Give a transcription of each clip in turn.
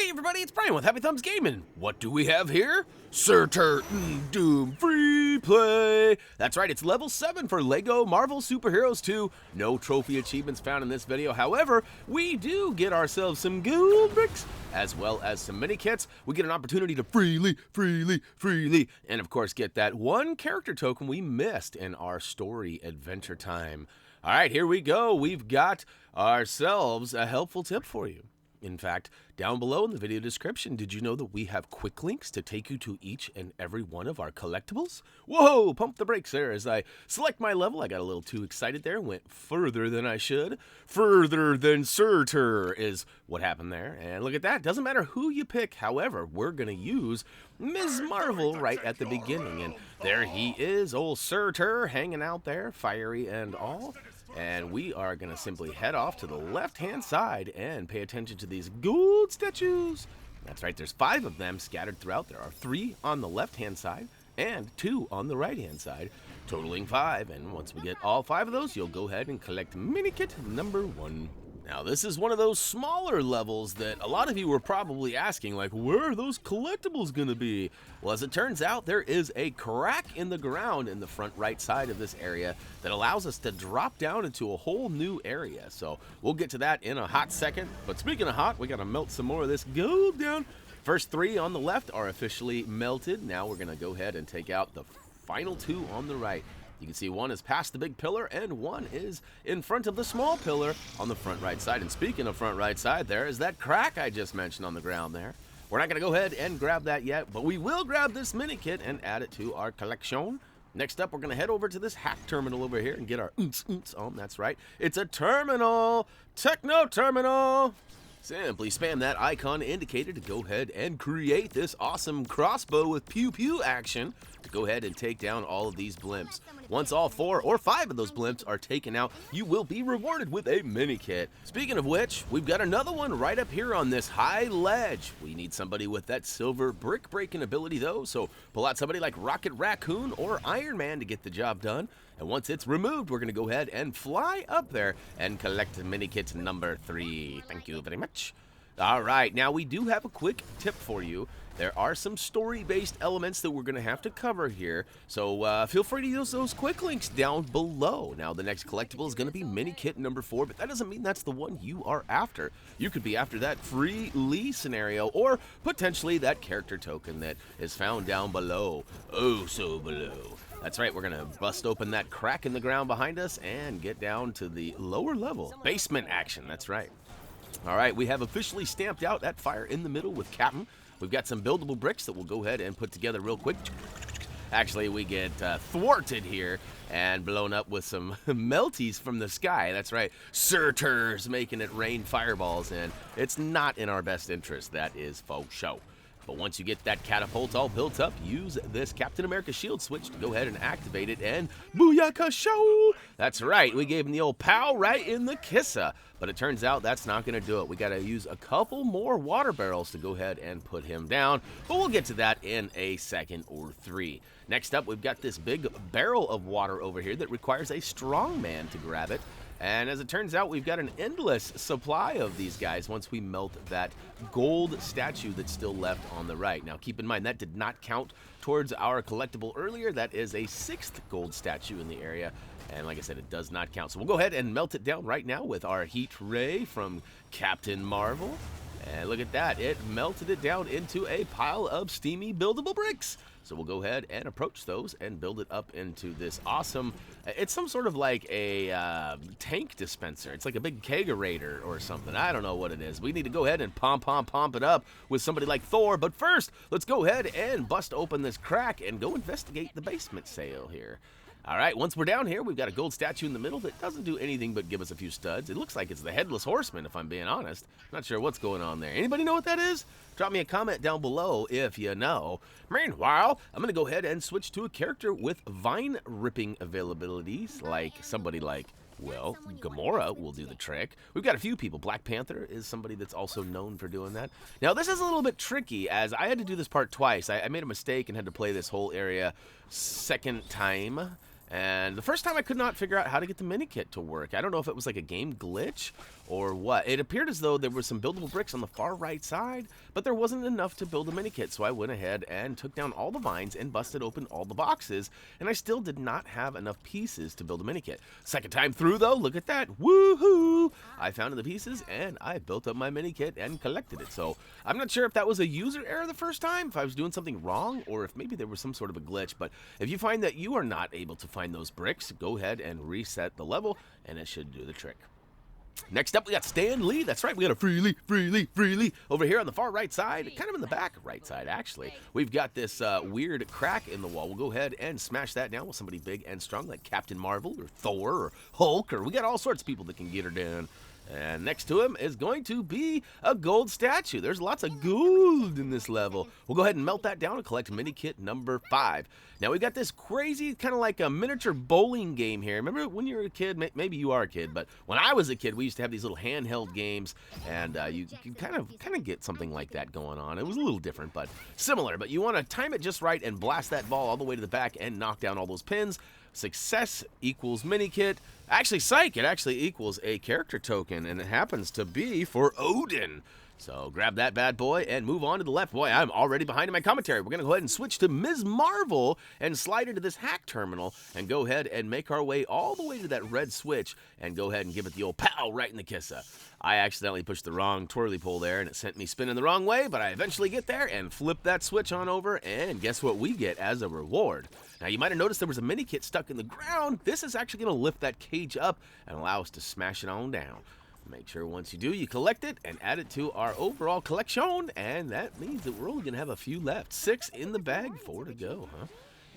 Hey everybody, it's Brian with HappyThumbsGaming. What do we have here? Surtur-N Doom free play. That's right, it's level 7 for LEGO Marvel Superheroes 2. No trophy achievements found in this video. However, we do get ourselves some gold bricks as well as some mini kits. We get an opportunity to freely, and of course get that one character token we missed in our story adventure time. All right, here we go. We've got ourselves a helpful tip for you. In fact, down below in the video description, did you know that we have quick links to take you to each and every one of our collectibles? Whoa, pump the brakes there as I select my level. I got a little too excited there, went further than I should. Further than Surtur is what happened there. And look at that, doesn't matter who you pick. However, we're going to use Ms. Marvel right at the beginning. And there he is, old Surtur, hanging out there, fiery and all. And we are going to simply head off to the left-hand side and pay attention to these gold statues. That's right, there's 5 of them scattered throughout. There are 3 on the left-hand side and 2 on the right-hand side, totaling 5. And once we get all 5 of those, you'll go ahead and collect Minikit number 1. Now, this is one of those smaller levels that a lot of you were probably asking, like, where are those collectibles going to be? Well, as it turns out, there is a crack in the ground in the front right side of this area that allows us to drop down into a whole new area. So we'll get to that in a hot second. But speaking of hot, we got to melt some more of this gold down. First 3 on the left are officially melted. Now we're going to go ahead and take out the final 2 on the right. You can see 1 is past the big pillar and 1 is in front of the small pillar on the front right side. And speaking of front right side, there is that crack I just mentioned on the ground there. We're not going to go ahead and grab that yet, but we will grab this mini kit and add it to our collection. Next up, we're going to head over to this hack terminal over here and get our on. That's right. It's a terminal. Techno terminal. Simply spam that icon indicator to go ahead and create this awesome crossbow with pew-pew action to go ahead and take down all of these blimps. Once all 4 or 5 of those blimps are taken out, you will be rewarded with a mini kit. Speaking of which, we've got another one right up here on this high ledge. We need somebody with that silver brick breaking ability though, so pull out somebody like Rocket Raccoon or Iron Man to get the job done. And once it's removed, we're going to go ahead and fly up there and collect mini kit number 3. Thank you very much. All right, now we do have a quick tip for you. There are some story-based elements that we're going to have to cover here, so feel free to use those quick links down below. Now, the next collectible is going to be mini kit number 4, but that doesn't mean that's the one you are after. You could be after that free Lee scenario, or potentially that character token that is found down below. Oh, so below. That's right, we're going to bust open that crack in the ground behind us and get down to the lower level. Basement action, that's right. All right, we have officially stamped out that fire in the middle with Captain. We've got some buildable bricks that we'll go ahead and put together real quick. Actually, we get thwarted here and blown up with some melties from the sky. That's right, Surtur's making it rain fireballs, and it's not in our best interest. That is faux show. But once you get that catapult all built up, use this Captain America shield switch to go ahead and activate it, and booyaka show! That's right, we gave him the old pow right in the kissa. But it turns out that's not going to do it. We got to use a couple more water barrels to go ahead and put him down. But we'll get to that in a second or 3. Next up, we've got this big barrel of water over here that requires a strong man to grab it. And as it turns out, we've got an endless supply of these guys once we melt that gold statue that's still left on the right. Now, keep in mind, that did not count towards our collectible earlier. That is a 6th gold statue in the area. And like I said, it does not count. So we'll go ahead and melt it down right now with our heat ray from Captain Marvel. And look at that. It melted it down into a pile of steamy buildable bricks. So we'll go ahead and approach those and build it up into this awesome, it's some sort of like a tank dispenser. It's like a big kegerator or something. I don't know what it is. We need to go ahead and pump it up with somebody like Thor. But first, let's go ahead and bust open this crack and go investigate the basement sale here. All right, once we're down here, we've got a gold statue in the middle that doesn't do anything but give us a few studs. It looks like it's the Headless Horseman, if I'm being honest. Not sure what's going on there. Anybody know what that is? Drop me a comment down below if you know. Meanwhile, I'm going to go ahead and switch to a character with vine ripping availabilities, like somebody like, well, Gamora will do the trick. We've got a few people. Black Panther is somebody that's also known for doing that. Now, this is a little bit tricky, as I had to do this part twice. I made a mistake and had to play this whole area second time. And the first time I could not figure out how to get the Minikit to work. I don't know if it was like a game glitch or what. It appeared as though there were some buildable bricks on the far right side, but there wasn't enough to build a Minikit. So I went ahead and took down all the vines and busted open all the boxes, and I still did not have enough pieces to build a Minikit. Second time through though, look at that. Woohoo! I found the pieces and I built up my Minikit and collected it. So I'm not sure if that was a user error the first time, if I was doing something wrong, or if maybe there was some sort of a glitch. But if you find that you are not able to find those bricks, go ahead and reset the level and it should do the trick. Next up, we got Stan Lee. That's right, we got a Free Lee over here on the far right side, kind of in the back right side, actually. We've got this weird crack in the wall. We'll go ahead and smash that down with somebody big and strong like Captain Marvel or Thor or Hulk, or we got all sorts of people that can get her down. And next to him is going to be a gold statue. There's lots of gold in this level. We'll go ahead and melt that down and collect Minikit number 5. Now we got this crazy kind of like a miniature bowling game here. Remember when you were a kid? Maybe you are a kid, but when I was a kid, we used to have these little handheld games, and you kind of get something like that going on. It was a little different, but similar. But you want to time it just right and blast that ball all the way to the back and knock down all those pins. Success equals Minikit. Actually, psych, it actually equals a character token, and it happens to be for Odin. So grab that bad boy and move on to the left. Boy, I'm already behind in my commentary. We're going to go ahead and switch to Ms. Marvel and slide into this hack terminal and go ahead and make our way all the way to that red switch and go ahead and give it the old pow right in the kissa. I accidentally pushed the wrong twirly pole there and it sent me spinning the wrong way, but I eventually get there and flip that switch on over, and guess what we get as a reward? Now, you might have noticed there was a Minikit stuck in the ground. This is actually going to lift that cage up and allow us to smash it on down. Make sure once you do, you collect it and add it to our overall collection, and that means that we're only going to have a few left. 6 in the bag, 4 to go, huh?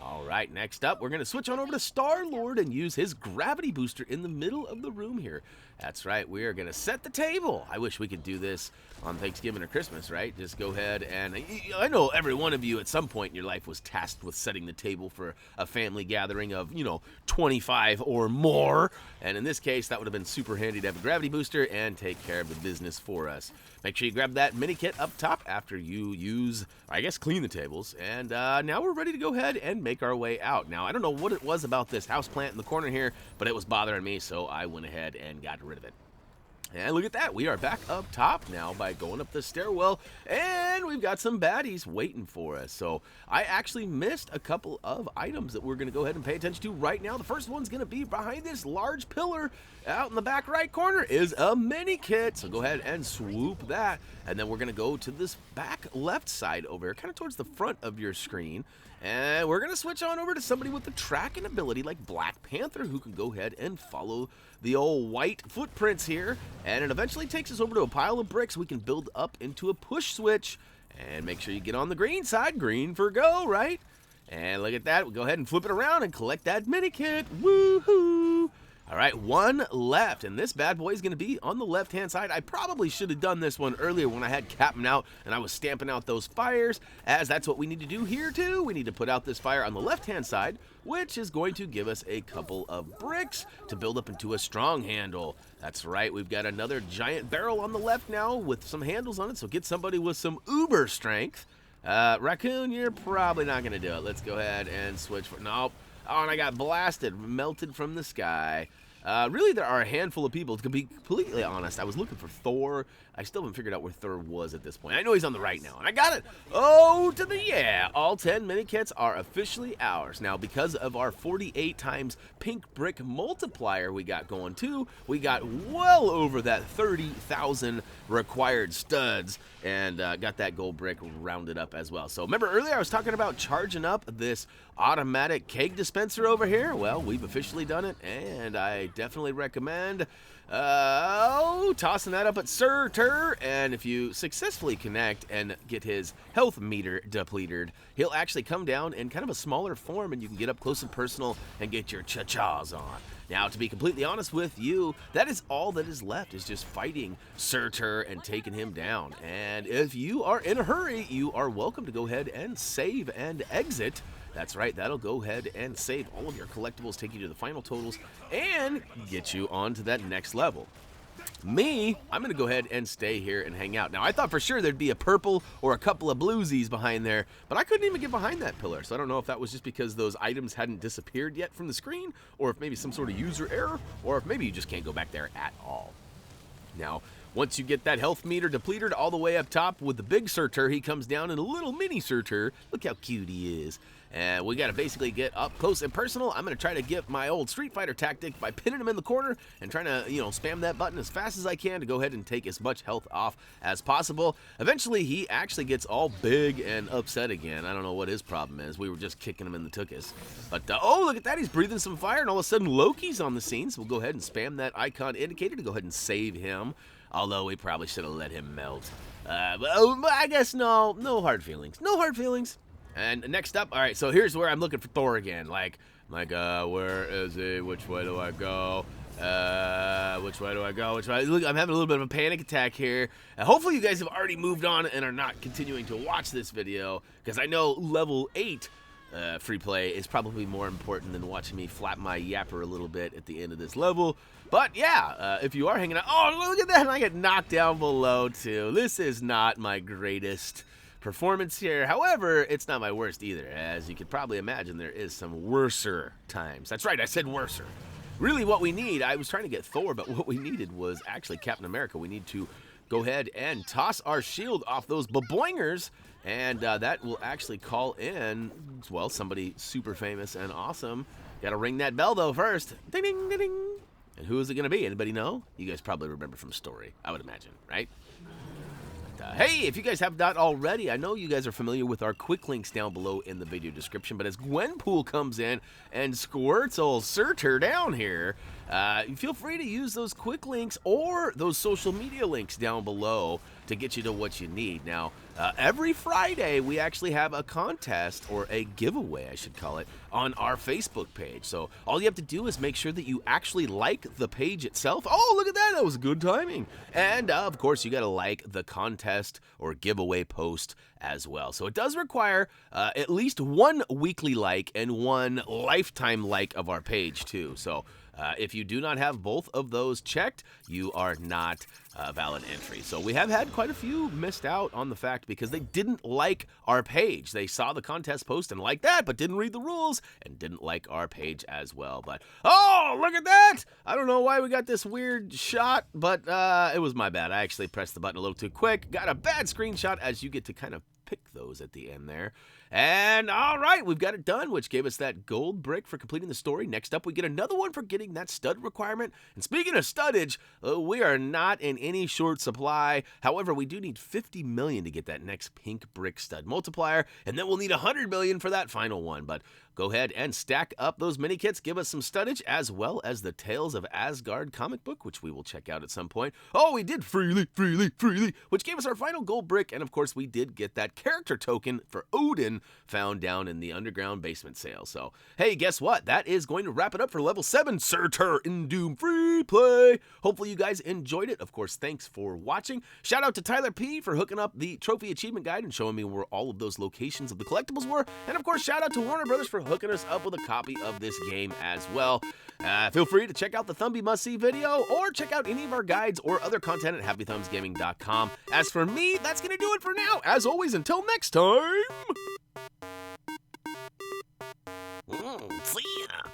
All right, next up, we're going to switch on over to Star-Lord and use his gravity booster in the middle of the room here. That's right, we are going to set the table. I wish we could do this on Thanksgiving or Christmas, right? Just go ahead and, I know every one of you at some point in your life was tasked with setting the table for a family gathering of, 25 or more. And in this case, that would have been super handy to have a gravity booster and take care of the business for us. Make sure you grab that Minikit up top after you use, I guess, clean the tables. And now we're ready to go ahead and make our way out. Now, I don't know what it was about this houseplant in the corner here, but it was bothering me, so I went ahead and got rid of it. And look at that, we are back up top now by going up the stairwell, and we've got some baddies waiting for us. So I actually missed a couple of items that we're going to go ahead and pay attention to right now. The first one's going to be behind this large pillar out in the back right corner is a Minikit. So go ahead and swoop that, and then we're going to go to this back left side over here, kind of towards the front of your screen. And we're going to switch on over to somebody with the tracking ability like Black Panther, who can go ahead and follow the old white footprints here. And it eventually takes us over to a pile of bricks we can build up into a push switch. And make sure you get on the green side. Green for go, right? And look at that. We'll go ahead and flip it around and collect that Minikit. Woohoo! All right, 1 left, and this bad boy is going to be on the left-hand side. I probably should have done this one earlier when I had Captain out and I was stamping out those fires, as that's what we need to do here too. We need to put out this fire on the left-hand side, which is going to give us a couple of bricks to build up into a strong handle. That's right, we've got another giant barrel on the left now with some handles on it, so get somebody with some uber strength. Raccoon, you're probably not going to do it. Let's go ahead and switch for... Nope. Oh, and I got blasted, melted from the sky. Really, there are a handful of people. To be completely honest, I was looking for Thor. I still haven't figured out where Thor was at this point. I know he's on the right now, and I got it. Oh, to the yeah. All 10 Minikits are officially ours. Now, because of our 48 times pink brick multiplier we got going, too, we got well over that 30,000 required studs, and got that gold brick rounded up as well. So, remember earlier I was talking about charging up this automatic keg dispenser over here? Well, we've officially done it, and I definitely recommend tossing that up at Surtur, and if you successfully connect and get his health meter depleted, he'll actually come down in kind of a smaller form, and you can get up close and personal and get your cha-chas on. Now, to be completely honest with you, that is all that is left, is just fighting Surtur and taking him down. And if you are in a hurry, you are welcome to go ahead and save and exit. That's right, that'll go ahead and save all of your collectibles, take you to the final totals, and get you on to that next level. Me, I'm going to go ahead and stay here and hang out. Now, I thought for sure there'd be a purple or a couple of bluesies behind there, but I couldn't even get behind that pillar. So I don't know if that was just because those items hadn't disappeared yet from the screen, or if maybe some sort of user error, or if maybe you just can't go back there at all. Now, once you get that health meter depleted all the way up top with the big Surtur, he comes down in a little mini Surtur. Look how cute he is. And we got to basically get up close and personal. I'm going to try to get my old Street Fighter tactic by pinning him in the corner and trying to, spam that button as fast as I can to go ahead and take as much health off as possible. Eventually, he actually gets all big and upset again. I don't know what his problem is. We were just kicking him in the tuchus. But, oh, look at that. He's breathing some fire, and all of a sudden, Loki's on the scene. So we'll go ahead and spam that icon indicator to go ahead and save him. Although we probably should have let him melt. But I guess no hard feelings. No hard feelings. And next up, all right, so here's where I'm looking for Thor again. Like, where is he? Which way do I go? Which way do I go? Look, I'm having a little bit of a panic attack here. Hopefully you guys have already moved on and are not continuing to watch this video, because I know level 8 free play is probably more important than watching me flap my yapper a little bit at the end of this level. But yeah, if you are hanging out, oh, look at that, and I get knocked down below too. This is not my greatest performance here. However, it's not my worst either. As you could probably imagine, there is some worser times. That's right, I said worser. Really what we need, I was trying to get Thor, but what we needed was actually Captain America. We need to go ahead and toss our shield off those baboingers, and that will actually call in, well, somebody super famous and awesome. Gotta ring that bell though first. Ding, ding, ding, ding. And who is it gonna be? Anybody know? You guys probably remember from story, I would imagine, right? Hey, if you guys have not already, I know you guys are familiar with our quick links down below in the video description, but as Gwenpool comes in and squirts old Surtur down here, feel free to use those quick links or those social media links down below to get you to what you need. Now, every Friday, we actually have a contest, or a giveaway, I should call it, on our Facebook page. So all you have to do is make sure that you actually like the page itself. Oh, look at that. That was good timing. And, of course, you got to like the contest or giveaway post as well. So it does require at least one weekly like and one lifetime like of our page, too. So if you do not have both of those checked, you are not a valid entry. So we have had quite a few missed out on the fact because they didn't like our page. They saw the contest post and liked that, but didn't read the rules and didn't like our page as well. But, oh, look at that! I don't know why we got this weird shot, but it was my bad. I actually pressed the button a little too quick. Got a bad screenshot, as you get to kind of pick those at the end there. And all right, we've got it done, which gave us that gold brick for completing the story. Next up, we get another one for getting that stud requirement. And speaking of studdage, we are not in any short supply. However, we do need 50 million to get that next pink brick stud multiplier, and then we'll need 100 million for that final one. But go ahead and stack up those mini kits, give us some studdage, as well as the Tales of Asgard comic book, which we will check out at some point. Oh, we did freely, which gave us our final gold brick, and of course, we did get that character token for Odin found down in the underground basement sale. So, hey, guess what? That is going to wrap it up for level 7 Surtur-N Doom free play. Hopefully you guys enjoyed it. Of course, thanks for watching. Shout out to Tyler P for hooking up the trophy achievement guide and showing me where all of those locations of the collectibles were. And of course, shout out to Warner Brothers for hooking us up with a copy of this game as well. Feel free to check out the Thumbie Must See video or check out any of our guides or other content at HappyThumbsGaming.com. As for me, that's going to do it for now. As always, until next time. See ya.